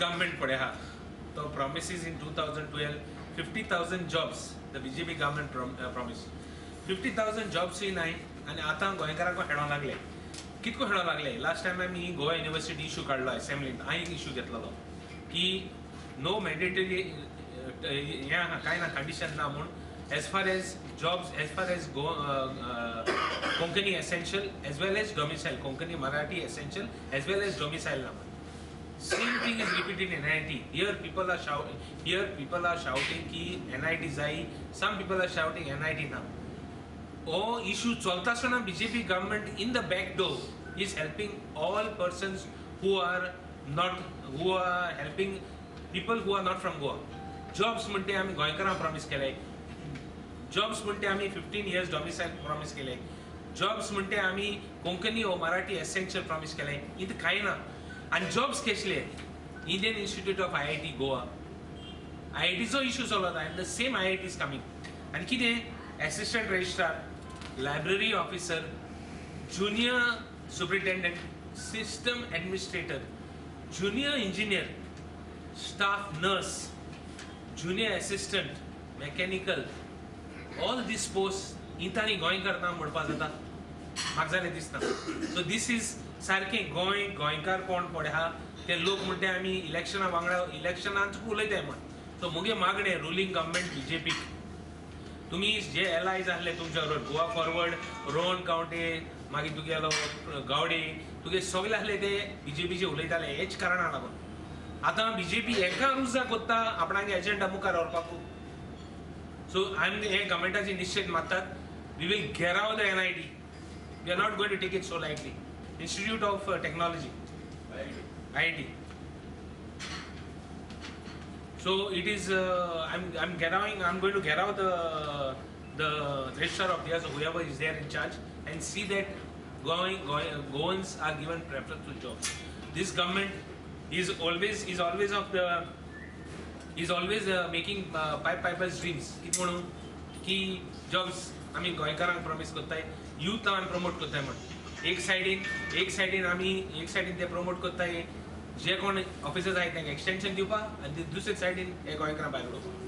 government pode ha so promises in 2012 50,000 jobs the BJP government promised 50,000 jobs in nine and आता गोंयकारांक हेडो लागले कितको हेडो लागले लास्ट टाइम आमी गोवा युनिवर्सिटी इशू काढलो असेंब्लीन हांवें इशू घेतलो की नो मॅन्डेटरी या काय ना कंडिशन ना म्हूण as far as jobs as far as Konkani essential as well as domicile Konkani Marathi essential as well as domicile na same thing is repeated in NIT here people are shouting ki NIT zai some people are shouting NIT na oh issue chalta asana BJP government in the back door is helping all persons who are helping people who are not from Goa jobs म्हणते आम्ही गोंयकारांक promise केले jobs म्हणते आम्ही 15 years domicile promise केले jobs म्हणते आम्ही कोंकणी ओ मराठी एसेंशियल प्रॉमिस केले इथं काही ना आणि जॉब्स केसले Indian institute of IIT Goa IITचो इश्यू चलता and the same IIT is coming आणि कितें assistant registrar library officer junior superintendent system administrator junior engineer staff nurse junior assistant mechanical all these posts इंतानी गोंयकार ना म्हणपा जाता म्हाका जालें दिसता सो दिस इज सारकें गोंयकार कोण पडे आहा ते लोक म्हणटे आमी इलेक्शना वांगडा इलेक्शनांत उलयताय म्हण सो मुगे मागणें रुलींग गव्हर्मेंट BJP तुम्ही जे एलायज आहले तुमच्या बरोबर गोवा फॉरवर्ड रोहन कावंटे मागीर तुगेलो गावडे तुगे सगळे आहले ते BJPचे उलयताले हेच कारणाक लागून आतां BJP एका रुजा कोत्ता आपणागे एजेंडा मुखार व्हरपाक So I'm the government initiate matter. We will get out the NIT. We are not going to take it so lightly. Institute of Technology, IIT. So it is. I'm going to get out the registrar of theirs, whoever is there in charge, and see that Goans are given preference to jobs. This government is always making pipers dreams कित म्हणून की jobs आमी गोंयकारांक promise करताय youth आमी promote करताय म्हण एक सायडीन ते प्रमोट करताय जे कोण ऑफिसर्स आहाय तांकां एक्सटेंशन दिवपा आनी दुसरे सायडीन हे गोंयकारांक भायर उडोवपा